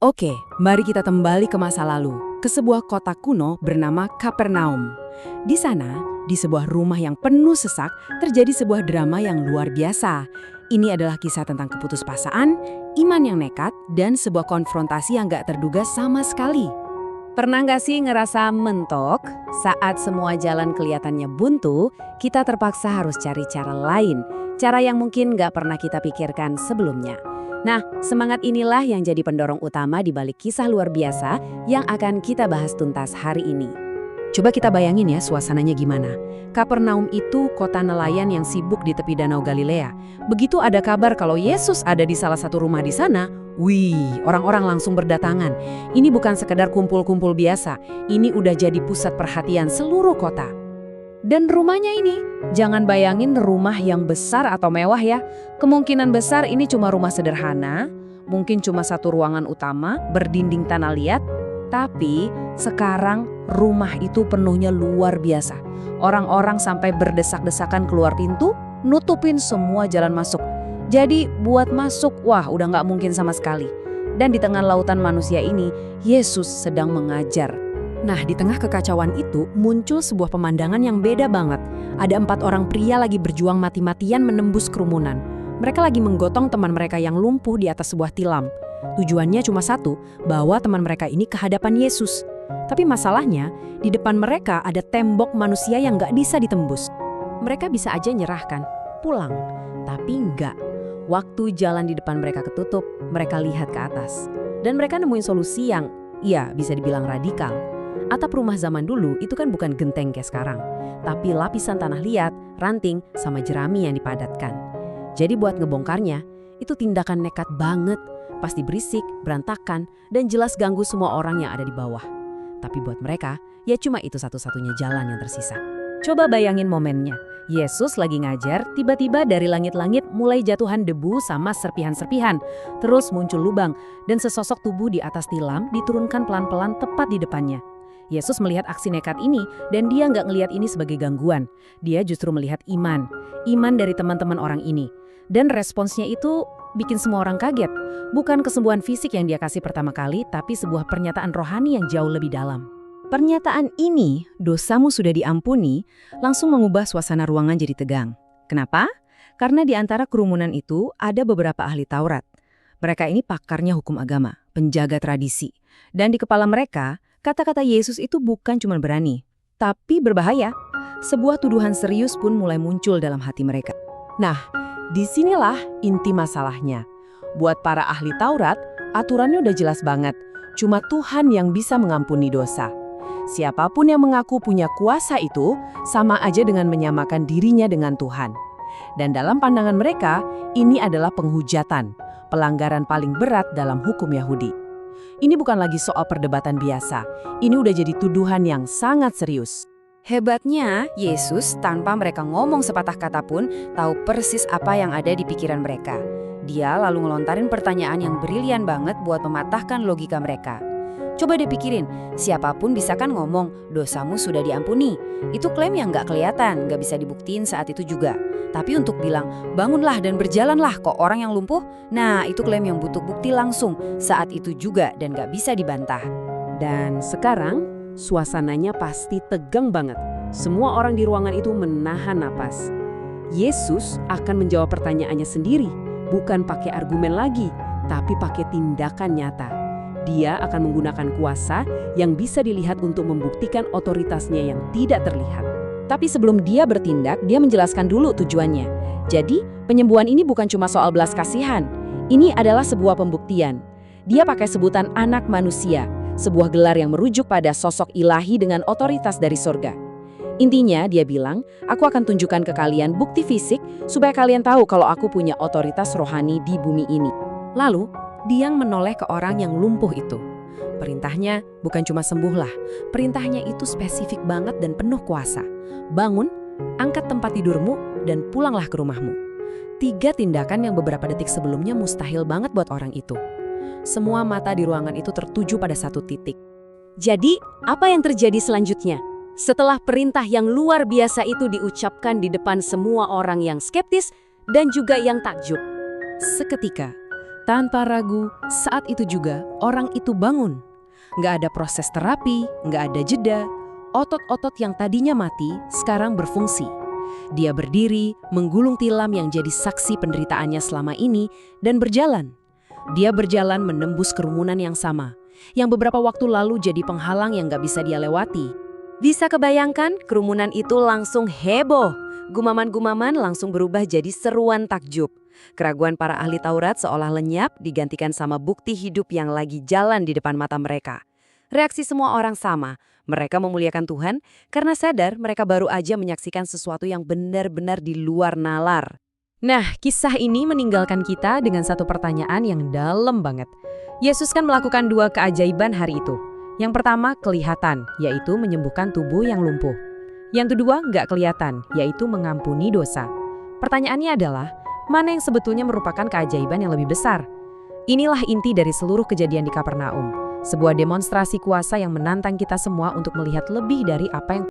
Oke, mari kita kembali ke masa lalu, ke sebuah kota kuno bernama Kapernaum. Di sana, di sebuah rumah yang penuh sesak, terjadi sebuah drama yang luar biasa. Ini adalah kisah tentang keputusasaan, iman yang nekat, dan sebuah konfrontasi yang gak terduga sama sekali. Pernah nggak sih ngerasa mentok saat semua jalan kelihatannya buntu, kita terpaksa harus cari cara lain, cara yang mungkin nggak pernah kita pikirkan sebelumnya. Nah, semangat inilah yang jadi pendorong utama di balik kisah luar biasa yang akan kita bahas tuntas hari ini. Coba kita bayangin ya suasananya gimana. Kapernaum itu kota nelayan yang sibuk di tepi Danau Galilea. Begitu ada kabar kalau Yesus ada di salah satu rumah di sana, wih, orang-orang langsung berdatangan. Ini bukan sekedar kumpul-kumpul biasa, ini udah jadi pusat perhatian seluruh kota. Dan rumahnya ini, jangan bayangin rumah yang besar atau mewah ya. Kemungkinan besar ini cuma rumah sederhana, mungkin cuma satu ruangan utama, berdinding tanah liat. Tapi sekarang rumah itu penuhnya luar biasa. Orang-orang sampai berdesak-desakan keluar pintu, nutupin semua jalan masuk. Jadi buat masuk, wah udah nggak mungkin sama sekali. Dan di tengah lautan manusia ini, Yesus sedang mengajar. Nah, di tengah kekacauan itu muncul sebuah pemandangan yang beda banget. Ada 4 orang pria lagi berjuang mati-matian menembus kerumunan. Mereka lagi menggotong teman mereka yang lumpuh di atas sebuah tilam. Tujuannya cuma satu, bawa teman mereka ini ke hadapan Yesus. Tapi masalahnya, di depan mereka ada tembok manusia yang nggak bisa ditembus. Mereka bisa aja nyerahkan, pulang. Tapi enggak. Waktu jalan di depan mereka ketutup, mereka lihat ke atas. Dan mereka nemuin solusi yang, ya bisa dibilang radikal. Atap rumah zaman dulu itu kan bukan genteng kayak sekarang, tapi lapisan tanah liat, ranting, sama jerami yang dipadatkan. Jadi buat ngebongkarnya, itu tindakan nekat banget, pasti berisik, berantakan, dan jelas ganggu semua orang yang ada di bawah. Tapi buat mereka, ya cuma itu satu-satunya jalan yang tersisa. Coba bayangin momennya, Yesus lagi ngajar, tiba-tiba dari langit-langit mulai jatuhan debu sama serpihan-serpihan. Terus muncul lubang, dan sesosok tubuh di atas tilam diturunkan pelan-pelan tepat di depannya. Yesus melihat aksi nekat ini, dan dia nggak ngelihat ini sebagai gangguan. Dia justru melihat iman dari teman-teman orang ini. Dan responsnya itu bikin semua orang kaget. Bukan kesembuhan fisik yang dia kasih pertama kali, tapi sebuah pernyataan rohani yang jauh lebih dalam. Pernyataan ini, dosamu sudah diampuni, langsung mengubah suasana ruangan jadi tegang. Kenapa? Karena di antara kerumunan itu ada beberapa ahli Taurat. Mereka ini pakarnya hukum agama, penjaga tradisi. Dan di kepala mereka, kata-kata Yesus itu bukan cuma berani, tapi berbahaya. Sebuah tuduhan serius pun mulai muncul dalam hati mereka. Nah, disinilah inti masalahnya. Buat para ahli Taurat, aturannya udah jelas banget. Cuma Tuhan yang bisa mengampuni dosa. Siapapun yang mengaku punya kuasa itu, sama aja dengan menyamakan dirinya dengan Tuhan. Dan dalam pandangan mereka, ini adalah penghujatan, pelanggaran paling berat dalam hukum Yahudi. Ini bukan lagi soal perdebatan biasa, ini udah jadi tuduhan yang sangat serius. Hebatnya, Yesus tanpa mereka ngomong sepatah kata pun tahu persis apa yang ada di pikiran mereka. Dia lalu ngelontarin pertanyaan yang brilian banget buat mematahkan logika mereka. Coba deh pikirin, siapapun bisa kan ngomong, dosamu sudah diampuni. Itu klaim yang nggak kelihatan, nggak bisa dibuktiin saat itu juga. Tapi untuk bilang, bangunlah dan berjalanlah kok orang yang lumpuh, nah itu klaim yang butuh bukti langsung saat itu juga dan nggak bisa dibantah. Dan sekarang, suasananya pasti tegang banget. Semua orang di ruangan itu menahan napas. Yesus akan menjawab pertanyaannya sendiri, bukan pakai argumen lagi, tapi pakai tindakan nyata. Dia akan menggunakan kuasa yang bisa dilihat untuk membuktikan otoritasnya yang tidak terlihat. Tapi sebelum dia bertindak, dia menjelaskan dulu tujuannya. Jadi, penyembuhan ini bukan cuma soal belas kasihan. Ini adalah sebuah pembuktian. Dia pakai sebutan anak manusia, sebuah gelar yang merujuk pada sosok ilahi dengan otoritas dari surga. Intinya, dia bilang, aku akan tunjukkan ke kalian bukti fisik supaya kalian tahu kalau aku punya otoritas rohani di bumi ini. Lalu, dia menoleh ke orang yang lumpuh itu. Perintahnya bukan cuma sembuhlah, perintahnya itu spesifik banget dan penuh kuasa. Bangun, angkat tempat tidurmu, dan pulanglah ke rumahmu. 3 tindakan yang beberapa detik sebelumnya mustahil banget buat orang itu. Semua mata di ruangan itu tertuju pada satu titik. Jadi, apa yang terjadi selanjutnya? Setelah perintah yang luar biasa itu diucapkan di depan semua orang yang skeptis dan juga yang takjub. Seketika, Tanpa ragu, saat itu juga orang itu bangun. Nggak ada proses terapi, nggak ada jeda. Otot-otot yang tadinya mati sekarang berfungsi. Dia berdiri, menggulung tilam yang jadi saksi penderitaannya selama ini, dan berjalan. Dia berjalan menembus kerumunan yang sama, yang beberapa waktu lalu jadi penghalang yang nggak bisa dia lewati. Bisa kebayangkan, kerumunan itu langsung heboh. Gumaman-gumaman langsung berubah jadi seruan takjub. Keraguan para ahli Taurat seolah lenyap digantikan sama bukti hidup yang lagi jalan di depan mata mereka. Reaksi semua orang sama. Mereka memuliakan Tuhan karena sadar mereka baru aja menyaksikan sesuatu yang benar-benar di luar nalar. Nah, kisah ini meninggalkan kita dengan satu pertanyaan yang dalam banget. Yesus kan melakukan 2 keajaiban hari itu. Yang pertama, kelihatan, yaitu menyembuhkan tubuh yang lumpuh. Yang kedua, nggak kelihatan, yaitu mengampuni dosa. Pertanyaannya adalah, mana yang sebetulnya merupakan keajaiban yang lebih besar? Inilah inti dari seluruh kejadian di Kapernaum. Sebuah demonstrasi kuasa yang menantang kita semua untuk melihat lebih dari apa yang